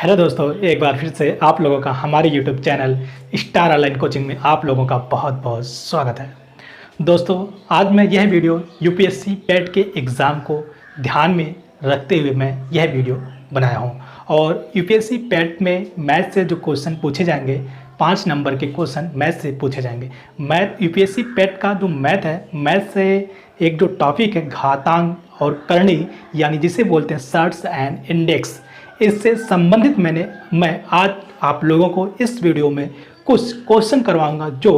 Hello दोस्तों, एक बार फिर से आप लोगों का हमारे YouTube channel star online coaching में आप लोगों का बहुत बहुत स्वागत है। दोस्तों, आज मैं यह वीडियो यूपीएससी पेट के एग्ज़ाम को ध्यान में रखते हुए मैं यह वीडियो बनाया हूं। और यूपीएससी पेट में मैथ से जो क्वेश्चन पूछे जाएंगे, 5 नंबर के क्वेश्चन मैथ से पूछे जाएंगे। मैथ यूपीएससी पेट का जो मैथ है, मैथ से एक जो टॉपिक है घातांक और करणी, यानी जिसे बोलते हैं सर्ट्स एंड इंडेक्स, इससे संबंधित मैं आज आप लोगों को इस वीडियो में कुछ क्वेश्चन करवाऊंगा जो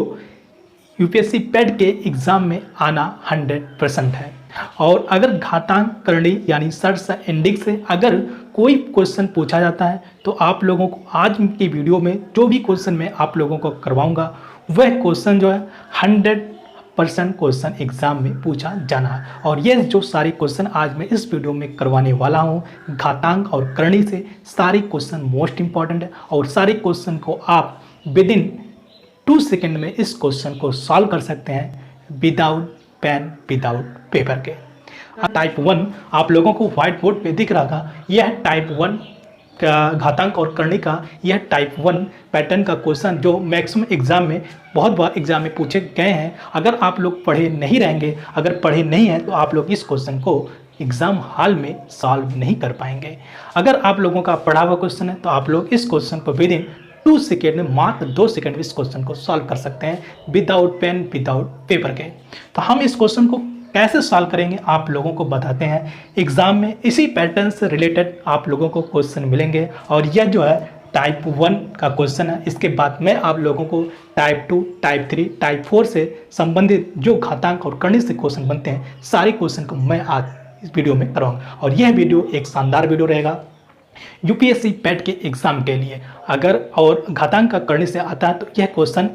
यूपीएससी पेट के एग्ज़ाम में आना 100% है। और अगर घातांक करणी यानी सर्ट्स इंडेक्स से अगर कोई क्वेश्चन पूछा जाता है तो आप लोगों को आज की वीडियो में जो भी क्वेश्चन मैं आप लोगों को करवाऊंगा वह क्वेश्चन जो है 100% क्वेश्चन एग्जाम में पूछा जाना है। और ये जो सारे क्वेश्चन आज मैं इस वीडियो में करवाने वाला हूँ घातांक और करणी से, सारे क्वेश्चन मोस्ट इंपॉर्टेंट है और सारे क्वेश्चन को आप विद इन 2 सेकेंड में इस क्वेश्चन को सॉल्व कर सकते हैं विदाउट पेन विदाउट पेपर के। टाइप 1 आप लोगों को व्हाइट बोर्ड पे दिख रहा था, यह टाइप 1 का घातांक और करणी का यह टाइप 1 पैटर्न का क्वेश्चन जो मैक्सिमम एग्जाम में बहुत बार एग्जाम में पूछे गए हैं। अगर आप लोग पढ़े नहीं रहेंगे, अगर पढ़े नहीं हैं तो आप लोग इस क्वेश्चन को एग्ज़ाम हॉल में सॉल्व नहीं कर पाएंगे। अगर आप लोगों का पढ़ा हुआ क्वेश्चन है तो आप लोग इस क्वेश्चन को विद इन 2 सेकेंड में, मात्र 2 सेकेंड में इस क्वेश्चन को सॉल्व कर सकते हैं विदाउट पेन विदाउट पेपर के। तो हम इस क्वेश्चन को कैसे सॉल्व करेंगे आप लोगों को बताते हैं। एग्जाम में इसी पैटर्न से रिलेटेड आप लोगों को क्वेश्चन मिलेंगे और यह जो है टाइप 1 का क्वेश्चन है। इसके बाद मैं आप लोगों को टाइप 2, टाइप 3, टाइप 4 से संबंधित जो घातांक और करणी से क्वेश्चन बनते हैं, सारे क्वेश्चन को मैं आज इस वीडियो में कराऊंगा। और यह वीडियो एक शानदार वीडियो रहेगा यूपीएससी पेट के एग्जाम के लिए। अगर और घातांक का करणी से आता है तो यह क्वेश्चन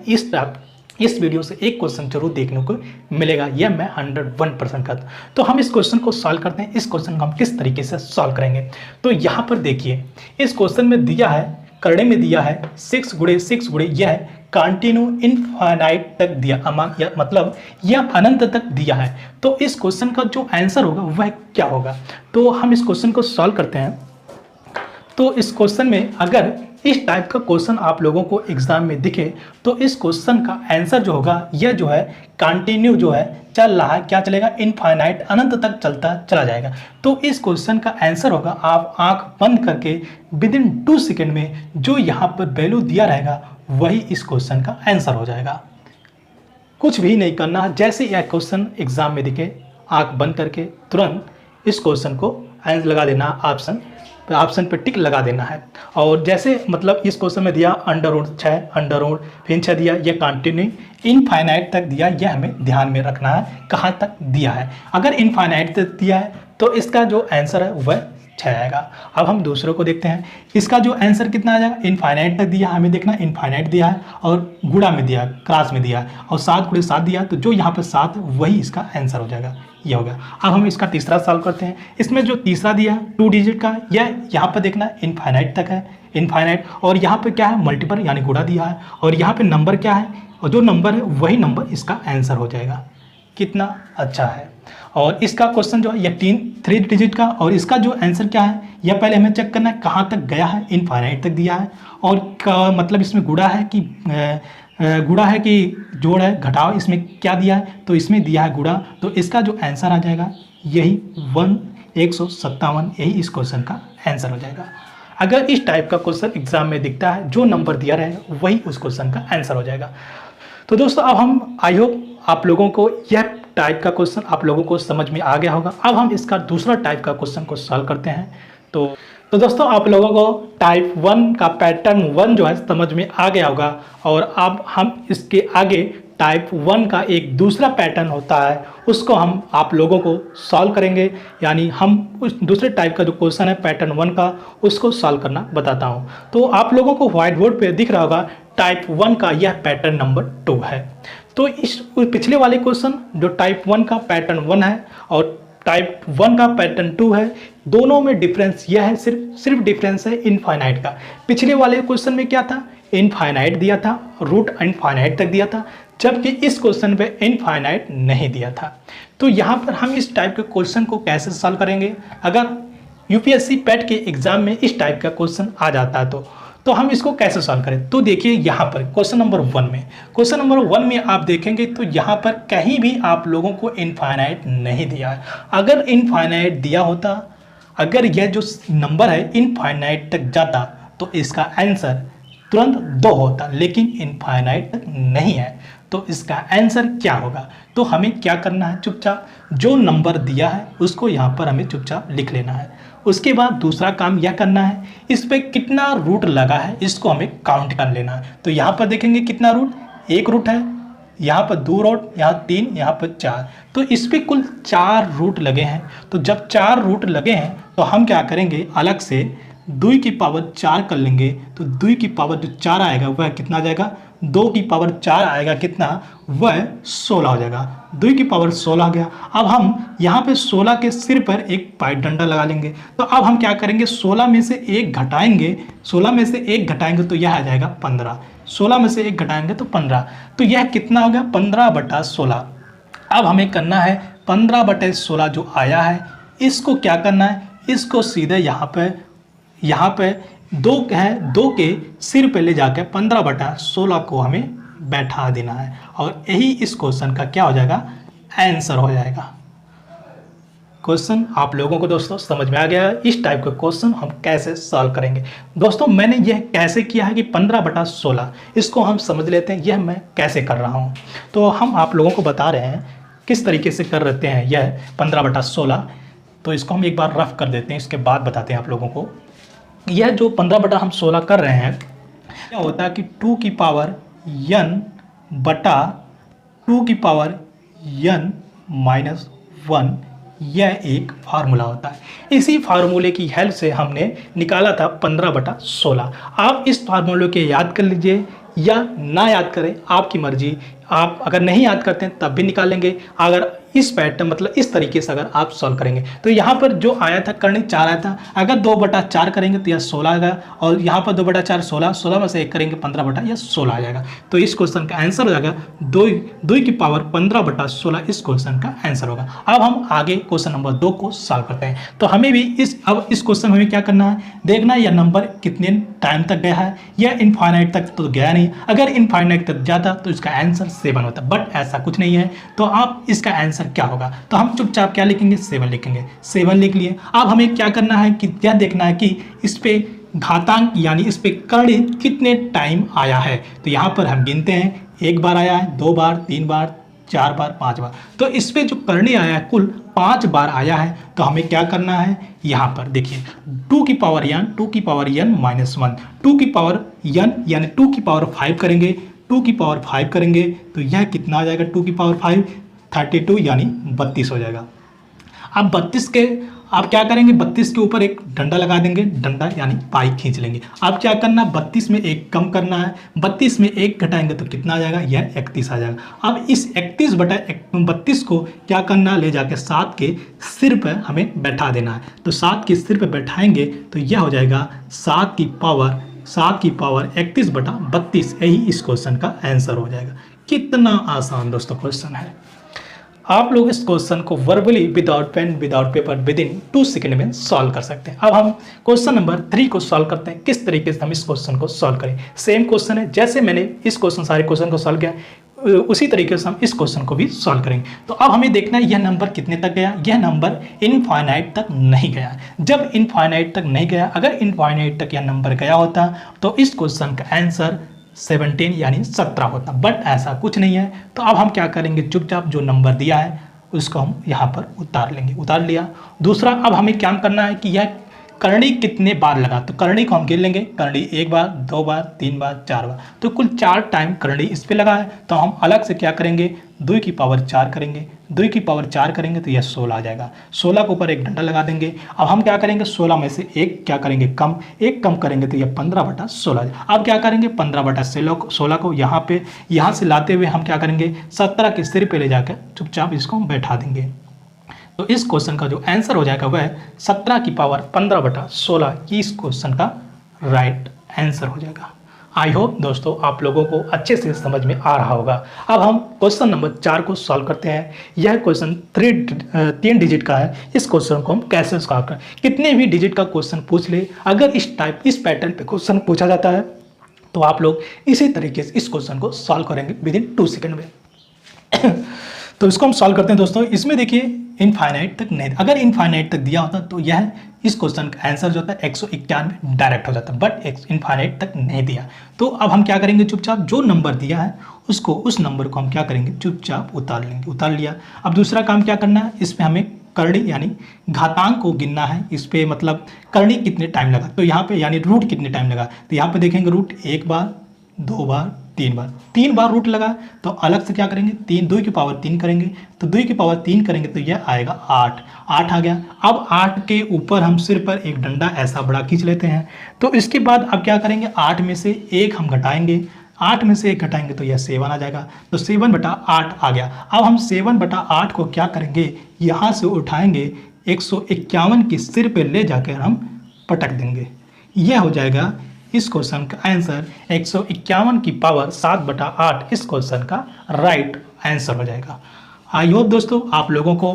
इस वीडियो से एक क्वेश्चन जरूर देखने को मिलेगा, यह मैं 101% करता। तो हम इस क्वेश्चन को सॉल्व करते हैं। इस क्वेश्चन को हम किस तरीके से सॉल्व करेंगे, तो यहाँ पर देखिए इस क्वेश्चन में दिया है, करणी में दिया है 6 गुणे 6 गुणे, यह कंटिन्यू इनफाइनाइट तक दिया, मतलब यह अनंत तक दिया है। तो इस क्वेश्चन का जो आंसर होगा वह क्या होगा, तो हम इस क्वेश्चन को सॉल्व करते हैं। तो इस क्वेश्चन में अगर इस टाइप का क्वेश्चन आप लोगों को एग्जाम में दिखे तो इस क्वेश्चन का आंसर जो होगा, यह जो है कंटिन्यू जो है चल रहा है, क्या चलेगा, इनफाइनाइट, अनंत तक चलता चला जाएगा। तो इस क्वेश्चन का आंसर होगा, आप आंख बंद करके विद इन 2 सेकेंड में जो यहाँ पर वैल्यू दिया रहेगा वही इस क्वेश्चन का आंसर हो जाएगा। कुछ भी नहीं करना, जैसे यह क्वेश्चन एग्जाम में दिखे आंख बंद करके तुरंत इस क्वेश्चन को आंसर लगा देना, ऑप्शन पे टिक लगा देना है। और जैसे मतलब इस क्वेश्चन में दिया √6 √, फिर 6 दिया, यह कंटिन्यू इनफाइनाइट तक दिया, यह हमें ध्यान में रखना है कहाँ तक दिया है। अगर इनफाइनाइट तक दिया है तो इसका जो आंसर है वह 6 आएगा। अब हम दूसरों को देखते हैं, इसका जो आंसर कितना आ जाएगा, इनफाइनाइट तक दिया, हमें देखना इनफाइनाइट दिया है और गुणा में दिया, क्रॉस में दिया है और 7 गुणे 7 दिया, तो जो यहाँ पर 7 वही इसका आंसर हो जाएगा, ये हो गया। अब हम इसका तीसरा सॉल्व करते हैं। इसमें जो तीसरा दिया 2 डिजिट का, यह यहाँ पर देखना इनफाइनाइट तक है, इनफाइनाइट, और यहाँ पे क्या है, मल्टीपल यानी गुणा दिया है, और यहाँ पे नंबर क्या है, और जो नंबर है वही नंबर इसका आंसर हो जाएगा। कितना अच्छा है। और इसका क्वेश्चन जो है यह 3 डिजिट का, और इसका जो आंसर क्या है यह पहले हमें चेक करना है कहाँ तक गया है, इनफाइनाइट तक दिया है, और मतलब इसमें गुणा है कि जोड़ है, घटाव, इसमें क्या दिया है, तो इसमें दिया है गुणा, तो इसका जो आंसर आ जाएगा यही 157, यही इस क्वेश्चन का आंसर हो जाएगा। अगर इस टाइप का क्वेश्चन एग्जाम में दिखता है, जो नंबर दिया रहेगा वही उस क्वेश्चन का आंसर हो जाएगा। तो दोस्तों, अब हम आई होप आप लोगों को यह टाइप का क्वेश्चन आप लोगों को समझ में आ गया होगा। अब हम इसका दूसरा टाइप का क्वेश्चन को सॉल्व करते हैं। तो दोस्तों, आप लोगों को टाइप 1 का पैटर्न 1 जो है समझ में आ गया होगा, और अब हम इसके आगे टाइप 1 का एक दूसरा पैटर्न होता है उसको हम आप लोगों को सॉल्व करेंगे। यानी हम उस दूसरे टाइप का जो क्वेश्चन है पैटर्न 1 का, उसको सॉल्व करना बताता हूँ। तो आप लोगों को व्हाइट बोर्ड पे दिख रहा होगा टाइप 1 का यह पैटर्न नंबर 2 है। तो इस पिछले वाले क्वेश्चन जो टाइप 1 का पैटर्न 1 है और टाइप 1 का पैटर्न 2 है, दोनों में डिफरेंस यह है, सिर्फ डिफरेंस है इनफाइनाइट का। पिछले वाले क्वेश्चन में क्या था, इनफाइनाइट दिया था, रूट इनफाइनाइट तक दिया था, जबकि इस क्वेश्चन पे इनफाइनाइट नहीं दिया था। तो यहाँ पर हम इस टाइप के क्वेश्चन को कैसे सॉल्व करेंगे, अगर यूपीएससी पेट के एग्जाम में इस टाइप का क्वेश्चन आ जाता है तो हम इसको कैसे सॉल्व करें। तो देखिए यहाँ पर क्वेश्चन नंबर 1 में आप देखेंगे तो यहाँ पर कहीं भी आप लोगों को इनफाइनाइट नहीं दिया है। अगर इनफाइनाइट दिया होता, अगर यह जो नंबर है इनफाइनाइट तक जाता तो इसका आंसर तुरंत 2 होता, लेकिन इनफाइनाइट तक नहीं है तो इसका आंसर क्या होगा। तो हमें क्या करना है, चुपचाप जो नंबर दिया है उसको यहाँ पर हमें चुपचाप लिख लेना है। उसके बाद दूसरा काम यह करना है, इस पर कितना रूट लगा है इसको हमें काउंट कर लेना है। तो यहाँ पर देखेंगे कितना रूट, 1 रूट है, यहाँ पर 2 रूट, यहाँ 3, यहाँ पर 4, तो इस पर कुल 4 रूट लगे हैं। तो जब 4 रूट लगे हैं तो हम क्या करेंगे, अलग से 2 की पावर 4 कर लेंगे। तो 2 की पावर जो 4 आएगा वह कितना आ जाएगा, 2 की पावर 4 आएगा कितना, वह 16 हो जाएगा। 2 की पावर 16 आ गया। अब हम यहाँ पे 16 के सिर पर एक पाइप डंडा लगा लेंगे। तो अब हम क्या करेंगे, 16 में से 1 घटाएंगे, 16 में से 1 घटाएंगे तो यह आ जाएगा 15। 16 में से 1 घटाएंगे तो 15, तो यह कितना हो गया, 15/16। अब हमें करना है 15/16 जो आया है इसको क्या करना है, इसको सीधे यहाँ पे 2 है, 2 के सिर पे ले जाकर 15/16 को हमें बैठा देना है और यही इस क्वेश्चन का क्या हो जाएगा, आंसर हो जाएगा। क्वेश्चन आप लोगों को दोस्तों समझ में आ गया है। इस टाइप का क्वेश्चन हम कैसे सॉल्व करेंगे। दोस्तों मैंने यह कैसे किया है कि 15/16 इसको हम समझ लेते हैं, यह मैं कैसे कर रहा हूँ। तो हम आप लोगों को बता रहे हैं किस तरीके से कर रहते हैं यह 15/16। तो इसको हम एक बार रफ कर देते हैं, इसके बाद बताते हैं आप लोगों को। यह जो 15/16 कर रहे हैं, क्या होता है कि 2 की पावर n बटा 2 की पावर n माइनस 1, यह एक फार्मूला होता है। इसी फार्मूले की हेल्प से हमने निकाला था 15/16। आप इस फार्मूले के याद कर लीजिए या ना याद करें, आपकी मर्जी। आप अगर नहीं याद करते हैं तब भी निकालेंगे, अगर इस पैटर्न मतलब इस तरीके से अगर आप सॉल्व करेंगे। तो यहाँ पर जो आया था करनी 4 आया था, अगर 2/4 करेंगे तो यह 16 आएगा, और यहाँ पर 2/4 16, 16 में से 1 करेंगे 15/16 आ जाएगा। तो इस क्वेश्चन का आंसर हो जाएगा 2 की पावर 15/16 इस क्वेश्चन का आंसर होगा। अब हम आगे क्वेश्चन नंबर 2 को सॉल्व करते हैं। तो हमें भी इस क्वेश्चन में हमें क्या करना है, देखना है यह नंबर कितने टाइम तक गया है। यह इनफाइनाइट तक तो गया नहीं, अगर इनफाइनाइट तक जाता तो इसका आंसर 7 होता, बट ऐसा कुछ नहीं है। तो आप इसका आंसर क्या होगा, तो हम चुपचाप क्या लिखेंगे, 7 लिखेंगे। 7 लिख लिए। अब हमें क्या करना है कि यह देखना है कि इस पे घातांक यानी इस पे कर्ण कितने टाइम आया है। तो यहाँ पर हम गिनते हैं, 1 बार आया है, 2 बार, 3 बार, 4 बार, 5 बार। तो इस पे जो करणी आया है कुल 5 बार आया है। तो हमें क्या करना है, यहाँ पर देखिए 2 की पावर n माइनस 1, 2 की पावर n यानी 2 की पावर 5 करेंगे, 2 की पावर 5 करेंगे तो यह कितना आ जाएगा, 2 की पावर 5 32 यानी 32 हो जाएगा। अब 32 के आप क्या करेंगे, 32 के ऊपर एक डंडा लगा देंगे, डंडा यानी पाई खींच लेंगे। अब क्या करना, 32 में 1 कम करना है, 32 में 1 घटाएंगे तो कितना आ जाएगा, यह 31 आ जाएगा। अब इस 31/32 को क्या करना, ले जाके 7 के सिर पर हमें बैठा देना है। तो 7 के सिर पर बैठाएंगे तो यह हो जाएगा 7 की पावर 31/32, यही इस क्वेश्चन का आंसर हो जाएगा। कितना आसान दोस्तों क्वेश्चन है। आप लोग इस क्वेश्चन को verbally without pen without paper within 2 second में सॉल्व कर सकते हैं। अब हम क्वेश्चन नंबर 3 को सॉल्व करते हैं, किस तरीके से हम इस क्वेश्चन को सॉल्व करें। सेम क्वेश्चन है, जैसे मैंने सारे क्वेश्चन को सॉल्व किया उसी तरीके से हम इस क्वेश्चन को भी सॉल्व करेंगे। तो अब हमें देखना है यह नंबर कितने तक गया, यह नंबर इनफाइनाइट तक नहीं गया। जब इनफाइनाइट तक नहीं गया, अगर इनफाइनाइट तक यह नंबर गया होता तो इस क्वेश्चन का आंसर 17 यानी 17 होता, बट ऐसा कुछ नहीं है। तो अब हम क्या करेंगे, चुपचाप जो नंबर दिया है उसको हम यहाँ पर उतार लेंगे। उतार लिया। दूसरा, अब हमें क्या करना है कि यह करणी कितने बार लगा, तो करणी को हम गिन लेंगे। करणी 1 बार, 2 बार, 3 बार, 4 बार, तो कुल 4 टाइम करणी इस पे लगा है। तो हम अलग से क्या करेंगे, 2 की पावर 4 करेंगे। 2 की पावर 4 करेंगे तो यह 16 आ जाएगा। 16 के ऊपर एक डंडा लगा देंगे। अब हम क्या करेंगे, 16 में से 1 क्या करेंगे, कम, 1 कम करेंगे तो यह 15/16। अब क्या करेंगे, 15/16 को यहाँ से लाते हुए हम क्या करेंगे, 17 के सिर पे ले जाकर चुपचाप इसको हम बैठा देंगे। तो इस क्वेश्चन का जो आंसर हो जाएगा वह 17 की पावर 15/16 इस क्वेश्चन का राइट आंसर हो जाएगा। आई होप दोस्तों आप लोगों को अच्छे से समझ में आ रहा होगा। अब हम क्वेश्चन नंबर 4 को सॉल्व करते हैं। यह क्वेश्चन 3 डिजिट का है। इस क्वेश्चन को हम कैसे सॉल्व करें, कितने भी डिजिट का क्वेश्चन पूछ ले, अगर इस पैटर्न पे क्वेश्चन पूछा जाता है तो आप लोग इसी तरीके से इस क्वेश्चन को सॉल्व करेंगे विद इन 2 सेकेंड में। तो इसको हम सॉल्व करते हैं दोस्तों। इसमें देखिए इनफाइनाइट तक नहीं, अगर इनफाइनाइट तक दिया होता तो यह इस क्वेश्चन का आंसर जो होता है 191 डायरेक्ट हो जाता, बट इनफाइनाइट तक नहीं दिया। तो अब हम क्या करेंगे, चुपचाप जो नंबर दिया है उस नंबर को हम क्या करेंगे, चुपचाप उतार लेंगे। उतार लिया। अब दूसरा काम क्या करना है, इसमें हमें करड़ी यानी घातांक को गिनना है। इस पे मतलब करड़ी कितने टाइम लगा, तो यहाँ पे यानी रूट कितने टाइम लगा, तो यहाँ पे देखेंगे रूट 1 बार 2 बार 3 बार रूट लगा, तो अलग से क्या करेंगे, 2 की पावर 3 करेंगे, तो 2 की पावर 3 करेंगे तो यह आएगा 8 आ गया। अब 8 के ऊपर हम सिर पर एक डंडा ऐसा बड़ा खींच लेते हैं। तो इसके बाद अब क्या करेंगे, 8 में से 1 हम घटाएंगे, 8 में से 1 घटाएंगे तो यह 7 आ जाएगा, तो 7/8 आ गया। अब हम 7/8 को क्या करेंगे, यहाँ से उठाएंगे 151 की सिर पे ले जाकर हम पटक देंगे। यह हो जाएगा इस क्वेश्चन का आंसर। 151 की पावर 7/8 इस क्वेश्चन का राइट आंसर हो जाएगा। आई होप दोस्तों आप लोगों को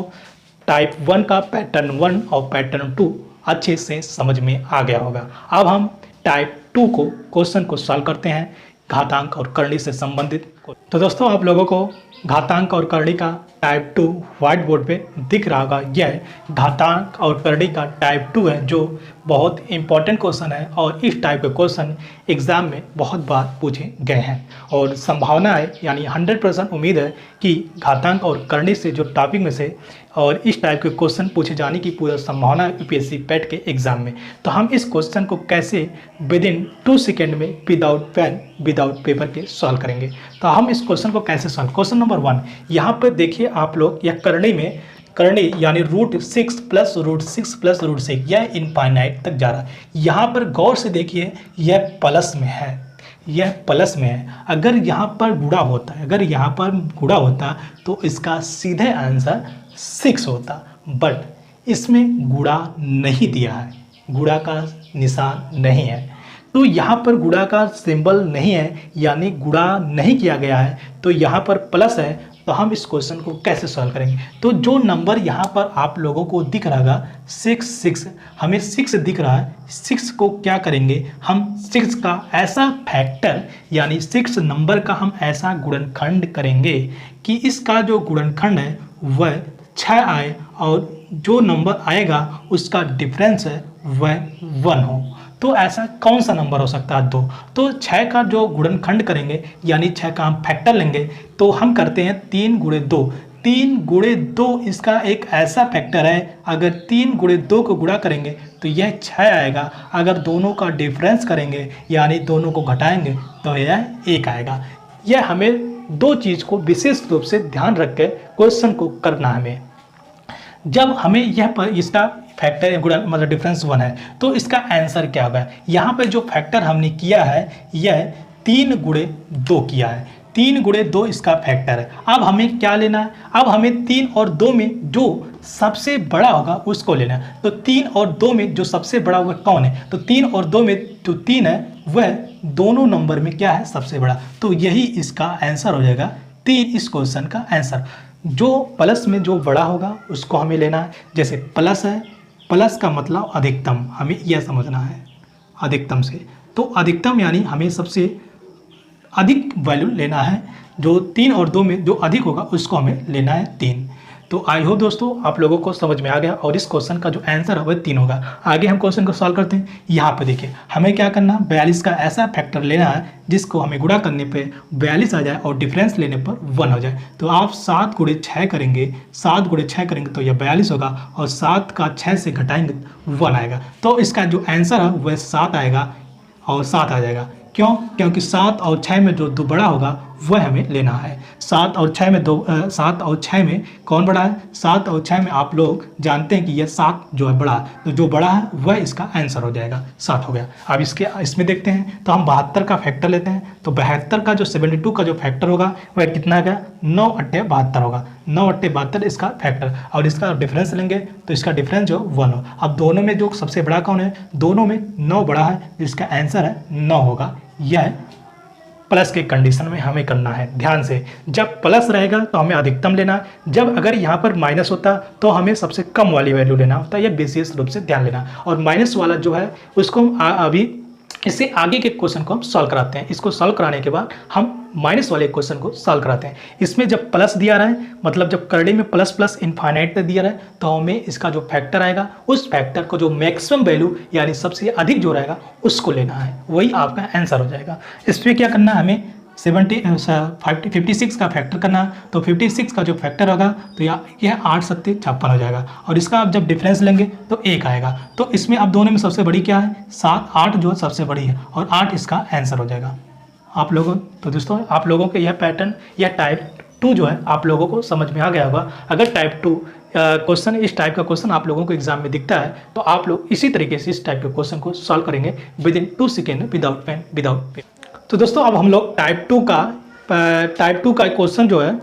टाइप 1 का पैटर्न 1 और पैटर्न 2 अच्छे से समझ में आ गया होगा। अब हम टाइप 2 को क्वेश्चन को सॉल्व करते हैं, घातांक और करणी से संबंधित। तो दोस्तों आप लोगों को घातांक और करणी का टाइप 2 व्हाइट बोर्ड पे दिख रहा होगा। यह घातांक और करणी का टाइप 2 है, जो बहुत इंपॉर्टेंट क्वेश्चन है और इस टाइप के क्वेश्चन एग्जाम में बहुत बार पूछे गए हैं और संभावना है यानी 100% उम्मीद है कि घातांक और करणी से जो टॉपिक में से और इस टाइप के क्वेश्चन पूछे जाने की पूरी संभावना है यूपीएससी पेट के एग्जाम में। तो हम इस क्वेश्चन को कैसे विद इन 2 सेकेंड में विदाउट पेन विदाउट पेपर के सॉल्व करेंगे। तो हम इस क्वेश्चन को कैसे सॉल्व, क्वेश्चन नंबर 1 यहाँ पर देखिए आप लोग, यह करणी यानी √6 + √6 + √6 यह इनफाइनाइट तक जा रहा है। यहाँ पर गौर से देखिए यह प्लस में है, यह प्लस में है। अगर यहाँ पर गुणा होता तो इसका सीधे आंसर 6 होता, बट इसमें गुणा नहीं दिया है, गुणा का निशान नहीं है, तो यहाँ पर गुणा का सिंबल नहीं है यानी गुणा नहीं किया गया है, तो यहाँ पर प्लस है। तो हम इस क्वेश्चन को कैसे सॉल्व करेंगे, तो जो नंबर यहाँ पर आप लोगों को दिख रहा है 6 हमें 6 दिख रहा है, 6 को क्या करेंगे हम, 6 का ऐसा फैक्टर यानी 6 नंबर का हम ऐसा गुणनखंड करेंगे कि इसका जो गुणनखंड है वह 6 आए और जो नंबर आएगा उसका डिफरेंस है वह 1 हो। तो ऐसा कौन सा नंबर हो सकता है, 2। तो 6 का जो गुणनखंड करेंगे यानी 6 का हम फैक्टर लेंगे, तो हम करते हैं 3 × 2। 3 × 2 इसका एक ऐसा फैक्टर है, अगर 3 × 2 को गुणा करेंगे तो यह 6 आएगा, अगर दोनों का डिफरेंस करेंगे यानी दोनों को घटाएंगे तो यह 1 आएगा। यह हमें 2 चीज़ को विशेष रूप से ध्यान रख के क्वेश्चन को करना हमें। जब हमें यह पर इसका फैक्टर गुणा मतलब डिफरेंस 1 है तो इसका आंसर क्या होगा, यहाँ पर जो फैक्टर हमने किया है यह 3 × 2 किया है, 3 × 2 इसका फैक्टर है। अब हमें क्या लेना है, अब हमें 3 और 2 में जो सबसे बड़ा होगा उसको लेना है। तो 3 और 2 में जो सबसे बड़ा होगा कौन है, तो 3 और 2 में जो 3 है वह दोनों नंबर में क्या है सबसे बड़ा, तो यही इसका आंसर हो जाएगा 3 इस क्वेश्चन का आंसर। जो प्लस में जो बड़ा होगा उसको हमें लेना है, जैसे प्लस है, प्लस का मतलब अधिकतम, हमें यह समझना है अधिकतम से, तो अधिकतम यानी हमें सबसे अधिक वैल्यू लेना है, जो 3 और 2 में जो अधिक होगा उसको हमें लेना है 3। तो आई होप दोस्तों आप लोगों को समझ में आ गया और इस क्वेश्चन का जो आंसर है वह 3 होगा। आगे हम क्वेश्चन को सॉल्व करते हैं। यहाँ पे देखिए हमें क्या करना है, 42 का ऐसा फैक्टर लेना है जिसको हमें गुणा करने पे 42 आ जाए और डिफरेंस लेने पर 1 हो जाए। तो आप 7 × 6 करेंगे, 7 × 6 करेंगे तो यह 42 होगा और 7 का 6 से घटाएंगे 1 आएगा, तो इसका जो आंसर है वह 7 आएगा और 7 आ जाएगा। क्यों, क्योंकि 7 और 6 में जो 2 बड़ा होगा वह हमें लेना है। 7 और 6 में कौन बड़ा है, 7 और 6 में आप लोग जानते हैं कि यह 7 जो है बड़ा है, तो जो बड़ा है वह इसका आंसर हो जाएगा, 7 हो गया। अब इसमें देखते हैं, तो हम 72 का फैक्टर लेते हैं, तो 72 का जो 72 का जो फैक्टर होगा वह कितना का 9 × 72 होगा, 9 × 72 इसका फैक्टर, और इसका डिफरेंस लेंगे तो इसका डिफरेंस जो 1 हो। अब दोनों में जो सबसे बड़ा कौन है, दोनों में 9 बड़ा है, जिसका आंसर है 9 होगा यह प्लस के कंडीशन में हमें करना है। ध्यान से, जब प्लस रहेगा तो हमें अधिकतम लेना है, जब अगर यहाँ पर माइनस होता तो हमें सबसे कम वाली वैल्यू लेना होता है। यह विशेष रूप से ध्यान लेना। और माइनस वाला जो है उसको हम अभी इससे आगे के क्वेश्चन को हम सॉल्व कराते हैं। इसको सॉल्व कराने के बाद हम माइनस वाले क्वेश्चन को सॉल्व कराते हैं। इसमें जब प्लस दिया रहा है, मतलब जब करड़ी में प्लस प्लस इनफाइनाइट तक दिया रहा है, तो हमें इसका जो फैक्टर आएगा उस फैक्टर को जो मैक्सिमम वैल्यू यानी सबसे अधिक जो रहेगा उसको लेना है, वही आपका आंसर हो जाएगा। इसमें क्या करना है, हमें 56 का फैक्टर करना है। तो 56 का जो फैक्टर होगा तो यह 8 सत्ते 56 हो जाएगा। और इसका आप जब डिफरेंस लेंगे तो 1 आएगा। तो इसमें अब दोनों में सबसे बड़ी क्या है, 7, 8 जो है सबसे बड़ी है और 8 इसका आंसर हो जाएगा। आप लोगों तो दोस्तों आप लोगों के यह पैटर्न या टाइप 2 जो है आप लोगों को समझ में आ गया होगा। अगर टाइप 2 क्वेश्चन, इस टाइप का क्वेश्चन आप लोगों को एग्जाम में दिखता है तो आप लोग इसी तरीके से इस टाइप के क्वेश्चन को सॉल्व करेंगे within 2 second without pen. तो दोस्तों अब हम लोग टाइप 2 का क्वेश्चन जो है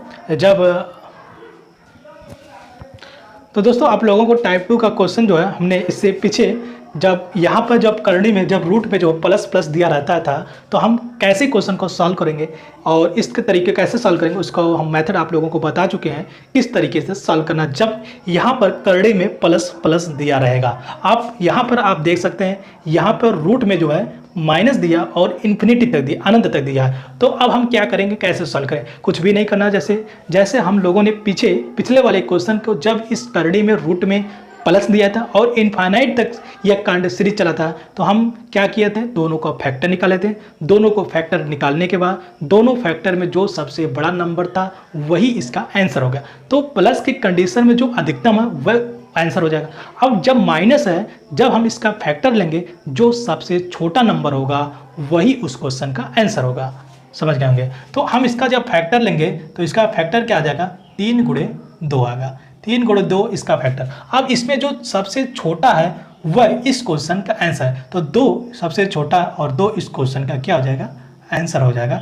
तो दोस्तों आप लोगों को टाइप 2 का क्वेश्चन जो है हमने इससे पीछे जब यहाँ पर जब करनी में जब रूट पे जो प्लस प्लस दिया रहता था तो हम कैसे क्वेश्चन को सॉल्व करेंगे और इसके तरीके कैसे सॉल्व करेंगे उसको हम मेथड आप लोगों को बता चुके हैं किस तरीके से सॉल्व करना जब यहाँ पर करड़ी में प्लस प्लस दिया रहेगा। आप यहाँ पर आप देख सकते हैं यहाँ पर रूट में जो है माइनस दिया और इन्फिनिटी तक दिया, अनंत तक दिया है। तो अब हम क्या करेंगे, कैसे सॉल्व करें, कुछ भी नहीं करना। जैसे हम लोगों ने पिछले वाले क्वेश्चन को जब इस करड़ी में रूट में प्लस दिया था और इनफाइनाइट तक यह कांड सीरीज चला था तो हम क्या किए थे, दोनों का फैक्टर निकाले थे। दोनों को फैक्टर निकालने के बाद दोनों फैक्टर में जो सबसे बड़ा नंबर था वही इसका आंसर हो गया। तो प्लस की कंडीशन में जो अधिकतम है वह आंसर हो जाएगा। अब जब माइनस है, जब हम इसका फैक्टर लेंगे जो सबसे छोटा नंबर होगा वही उस क्वेश्चन का आंसर होगा। समझ गए होंगे। तो हम इसका जब फैक्टर लेंगे तो इसका फैक्टर क्या आ जाएगा, 3 गुणे 2 आएगा। 3 गुणे 2 इसका फैक्टर। अब इसमें जो सबसे छोटा है वह इस क्वेश्चन का आंसर है। तो 2 सबसे छोटा और 2 इस क्वेश्चन का क्या हो जाएगा, आंसर हो जाएगा।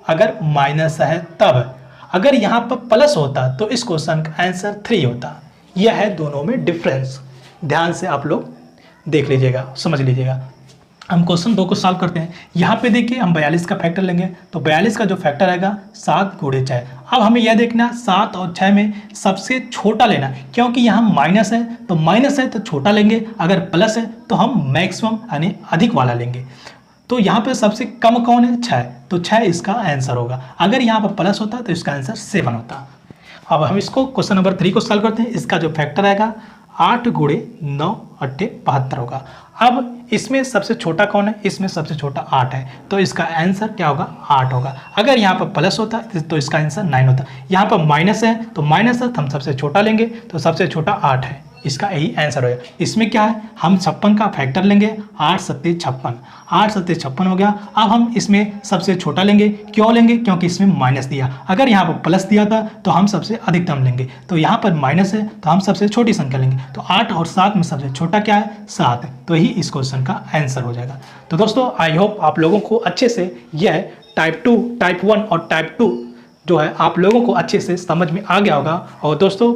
अगर माइनस है तब, अगर यहाँ पर प्लस होता तो इस क्वेश्चन का आंसर 3 होता। यह है दोनों में डिफरेंस। ध्यान से आप लोग देख लीजिएगा, समझ लीजिएगा। हम क्वेश्चन 2 को सॉल्व करते हैं। यहाँ पे देखिए हम 42 का फैक्टर लेंगे तो 42 का जो फैक्टर आएगा 7 गुणे 6। अब हमें यह देखना 7 और 6 में सबसे छोटा लेना, क्योंकि यहाँ माइनस है तो छोटा लेंगे, अगर प्लस है तो हम मैक्सिमम यानी अधिक वाला लेंगे। तो यहाँ पे सबसे कम कौन है, 6, तो 6 इसका आंसर होगा। अगर यहाँ पर प्लस होता तो इसका आंसर 7 होता। अब हम इसको क्वेश्चन नंबर 3 को सॉल्व करते हैं। इसका जो फैक्टर आएगा 8 गुणे 9 × 72 होगा। अब इसमें सबसे छोटा कौन है, इसमें सबसे छोटा 8 है तो इसका आंसर क्या होगा, 8 होगा। अगर यहाँ पर प्लस होता तो इसका आंसर 9 होता। यहाँ पर माइनस है तो माइनस है तो हम सबसे छोटा लेंगे तो सबसे छोटा 8 है, इसका यही आंसर होगा। इसमें क्या है, हम 56 का फैक्टर लेंगे, 8 सत्ते 56, 8 सत्ते 56 हो गया। अब हम इसमें सबसे छोटा लेंगे, क्यों लेंगे, क्योंकि इसमें माइनस दिया। अगर यहाँ पर प्लस दिया था तो हम सबसे अधिकतम लेंगे, तो यहाँ पर माइनस है तो हम सबसे छोटी संख्या लेंगे। तो 8 और 7 में सबसे छोटा क्या है, 7 है, तो ही इस क्वेश्चन का आंसर हो जाएगा। तो दोस्तों आई होप आप लोगों को अच्छे से यह टाइप 2, टाइप 1 और टाइप 2 जो है आप लोगों को अच्छे से समझ में आ गया होगा। और दोस्तों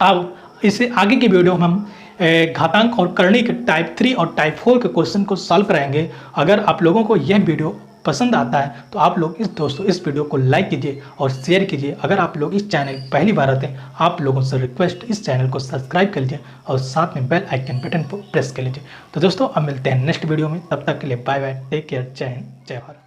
अब इससे आगे की वीडियो में हम घातांक और करणी के टाइप 3 और टाइप 4 के क्वेश्चन को सॉल्व कराएंगे। अगर आप लोगों को यह वीडियो पसंद आता है तो आप लोग इस वीडियो को लाइक कीजिए और शेयर कीजिए। अगर आप लोग इस चैनल पहली बार आते हैं आप लोगों से रिक्वेस्ट इस चैनल को सब्सक्राइब कर लीजिए और साथ में बेल आइकन बटन को प्रेस कर लीजिए। तो दोस्तों अब मिलते हैं नेक्स्ट वीडियो में, तब तक के लिए बाय बाय, टेक केयर, जय हिंद, जय भारत।